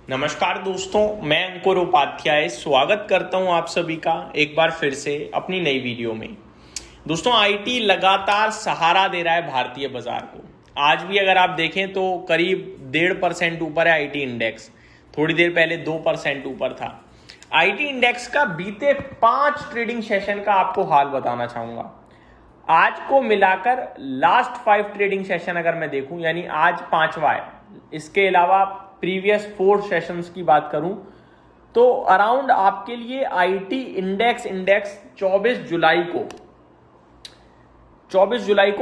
नमस्कार दोस्तों, मैं अंकुर उपाध्याय स्वागत करता हूं आप सभी का एक बार फिर से अपनी नई वीडियो में। दोस्तों, आईटी लगातार सहारा दे रहा है भारतीय बाजार को। आज भी अगर आप देखें तो करीब 1.5% ऊपर है आईटी इंडेक्स। थोड़ी देर पहले 2% ऊपर था। आईटी इंडेक्स का बीते 5 ट्रेडिंग सेशन का आपको हाल बताना चाहूंगा। आज को मिलाकर लास्ट 5 ट्रेडिंग सेशन अगर मैं देखूं, यानी आज 5वां है, इसके अलावा प्रीवियस 4 सेशंस की बात करूं तो अराउंड आपके लिए आईटी इंडेक्स 24 जुलाई को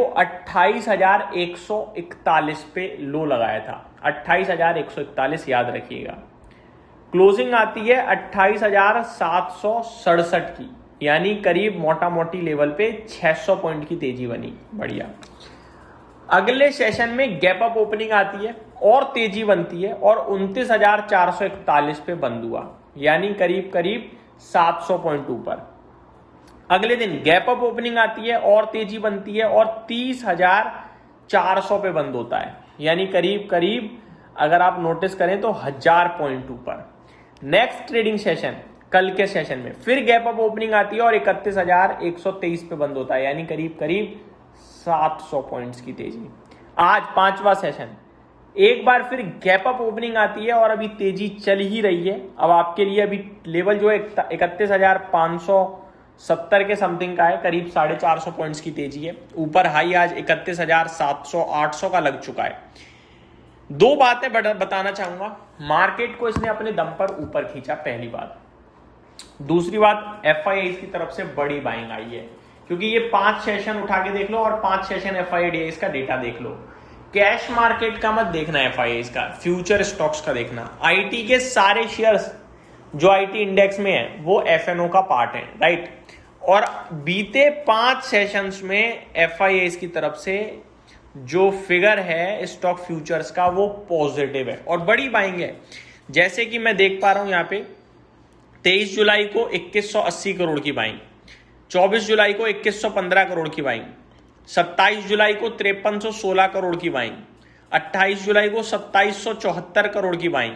28,141 पे लो लगाया था। 28,141 याद रखिएगा। क्लोजिंग आती है 28,767 की, यानी करीब मोटा मोटी लेवल पे 600 पॉइंट की तेजी बनी। बढ़िया। अगले सेशन में गैप अप ओपनिंग आती है और तेजी बनती है और 29,441 पे बंद हुआ, यानी करीब 700 पॉइंट ऊपर। अगले दिन गैप अप ओपनिंग आती है और तेजी बनती है और 30,400 पे बंद होता है, यानी करीब अगर आप नोटिस करें तो 1000 पॉइंट ऊपर। नेक्स्ट ट्रेडिंग सेशन कल के सेशन में फिर गैप अप ओपनिंग आती है और 31,123 पे बंद होता है, यानी करीब 700 पॉइंट्स की तेजी। आज 5वां सेशन, एक बार फिर गैप अप ओपनिंग आती है और अभी तेजी चल ही रही है। अब आपके लिए अभी लेवल जो है 31,570 के समथिंग का है, करीब 450 पॉइंट्स की तेजी है। ऊपर हाई आज 31,700-800 का लग चुका है। 2 बातें बताना चाहूंगा। मार्केट को इसने अपने दम पर ऊपर खींचा, पहली बात। दूसरी बात, एफआईआईज की तरफ से बड़ी बाइंग आई है, क्योंकि ये 5 सेशन उठा के देख लो और 5 सेशन एफआईआईज का डेटा देख लो। कैश मार्केट का मत देखना, एफआईआईज का, फ्यूचर स्टॉक्स का देखना। आईटी के सारे शेयर्स जो आईटी इंडेक्स में है वो एफएनओ का पार्ट है, राइट। और बीते 5 सेशंस में एफआईआईज की तरफ से जो फिगर है स्टॉक फ्यूचर्स का वो पॉजिटिव है और बड़ी बाइंग है। जैसे कि मैं देख पा रहा हूं यहां पे 23 जुलाई को 2180 करोड़ की बाइंग, 24 जुलाई को 2115 करोड़ की बाइंग, 27 जुलाई को 5316 करोड़ की बाइंग, 28 जुलाई को 2774 करोड़ की बाइंग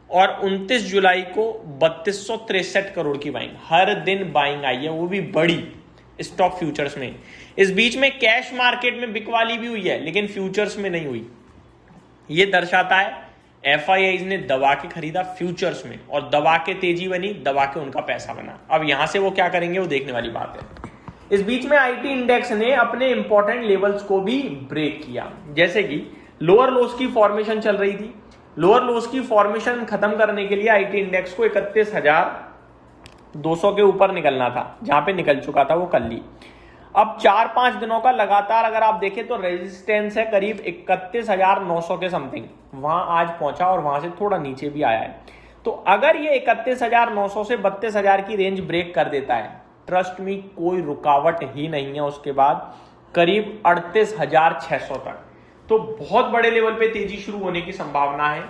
और 29 जुलाई को 3263 करोड़ की बाइंग। हर दिन बाइंग आई है, वो भी बड़ी, स्टॉक फ्यूचर्स में। इस बीच में कैश मार्केट में बिकवाली भी हुई है, लेकिन फ्यूचर्स में नहीं हुई। ये दर्शाता है एफआईआईज ने दबा के खरीदा फ्यूचर्स में और दबा के तेजी बनी, दबा के उनका पैसा बना। अब यहां से वो क्या करेंगे वो देखने वाली बात है। इस बीच में आईटी इंडेक्स ने अपने इंपॉर्टेंट लेवल्स को भी ब्रेक किया, जैसे कि लोअर लोस की फॉर्मेशन चल रही थी। लोअर लोस की फॉर्मेशन खत्म करने के लिए आईटी इंडेक्स को 31,200 के ऊपर निकलना था, जहां पे निकल चुका था वो कल ही। अब 4-5 दिनों का लगातार अगर आप देखें तो रेजिस्टेंस है करीब 31,900 के समथिंग, वहां आज पहुंचा और वहां से थोड़ा नीचे भी आया है। तो अगर ये 31,900 से 32,000 की रेंज ब्रेक कर देता है, ट्रस्ट मी कोई रुकावट ही नहीं है उसके बाद करीब 38,600 तक। तो बहुत बड़े लेवल पे तेजी शुरू होने की संभावना है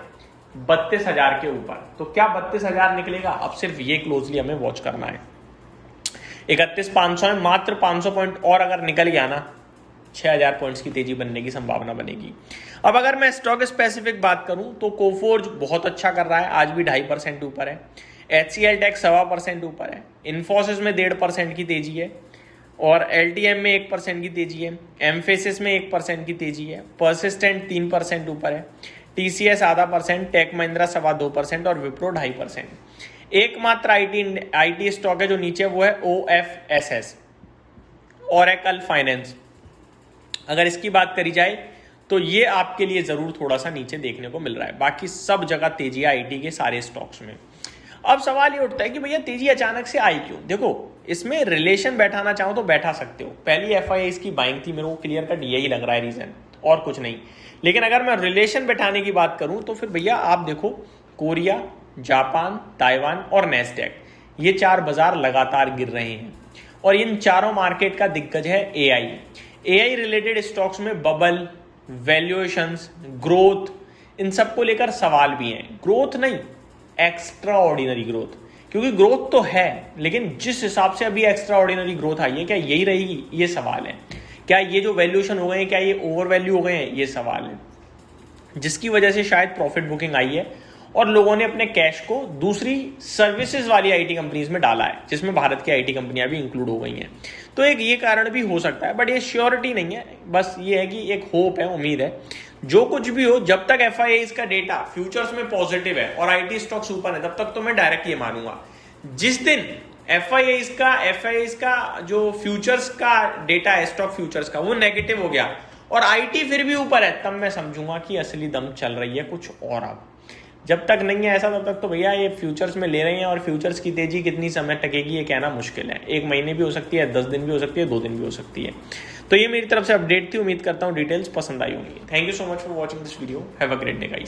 32,000 के ऊपर। तो क्या 32,000 निकलेगा? अब सिर्फ ये क्लोजली हमें वॉच करना है। 31,500 है, मात्र 500 पॉइंट और अगर निकल गया ना, 6,000 पॉइंट्स की तेजी बनने की संभावना बनेगी। अब अगर मैं स्टॉक स्पेसिफिक बात करूं तो कोफोर्ज बहुत अच्छा कर रहा है, आज भी 2.5% ऊपर है। HCL टेक्स 1.25% ऊपर है। इन्फोसिस में 1.5% की तेजी है और LTM में 1% की तेजी है। एम्फेसिस में 1% की तेजी है। परसिस्टेंट 3% ऊपर है। TCS 0.5%, टेक महिंद्रा 2.25% और विप्रो 2.5%। एकमात्र आईटी स्टॉक है जो नीचे, वो है OFSS, ओरेकल फाइनेंस। अगर इसकी बात करी जाए तो ये आपके लिए जरूर थोड़ा सा नीचे देखने को मिल रहा है, बाकी सब जगह तेजी है आईटी के सारे स्टॉक्स में। अब सवाल ये उठता है कि भैया तेजी अचानक से आई क्यों? देखो, इसमें रिलेशन बैठाना चाहो तो बैठा सकते हो। पहली एफआईआईज की बाइंग थी, मेरे को क्लियर कट यही लग रहा है रीजन, और कुछ नहीं। लेकिन अगर मैं रिलेशन बैठाने की बात करूं तो फिर भैया आप देखो, कोरिया, जापान, ताइवान और नेस्डैक, ये 4 बाजार लगातार गिर रहे हैं और इन चारों मार्केट का दिग्गज है एआई रिलेटेड स्टॉक्स में बबल, वैल्यूएशंस, ग्रोथ, इन सबको लेकर सवाल भी हैं। ग्रोथ नहीं, एक्स्ट्रा ऑर्डिनरी ग्रोथ, क्योंकि ग्रोथ तो है, लेकिन जिस हिसाब से अभी एक्स्ट्रा ऑर्डिनरी ग्रोथ आई है, क्या यही रहेगी? ये सवाल है। क्या ये जो वैल्यूएशन हो गए हैं, क्या ये ओवर वैल्यू हो गए हैं? ये सवाल है, जिसकी वजह से शायद प्रॉफिट बुकिंग आई है और लोगों ने अपने कैश को दूसरी सर्विसेज वाली आईटी कंपनीज में डाला है, जिसमें भारत की आईटी कंपनियां भी इंक्लूड हो गई हैं। तो एक ये कारण भी हो सकता है, बट ये श्योरिटी नहीं है, बस ये है कि एक होप है, उम्मीद है। जो कुछ भी हो, जब तक एफआईआईज का डेटा फ्यूचर्स में पॉजिटिव है और आईटी स्टॉक्स ऊपर है, तब तक तो मैं डायरेक्ट ये मानूंगा। जिस दिन एफआईआईज का जो फ्यूचर्स का डेटा है, स्टॉक फ्यूचर्स का, वो नेगेटिव हो गया और आईटी फिर भी ऊपर है, तब मैं समझूंगा कि असली दम चल रही है कुछ और। अब जब तक नहीं है ऐसा, तब तक तो भैया ये फ्यूचर्स में ले रहे हैं, और फ्यूचर्स की तेजी कितनी समय टकेगी ये कहना मुश्किल है। 1 महीने भी हो सकती है, 10 दिन भी हो सकती है, 2 दिन भी हो सकती है। तो ये मेरी तरफ से अपडेट थी, उम्मीद करता हूँ डिटेल्स पसंद आई होंगी। Thank you so much for watching this video, have a great day guys.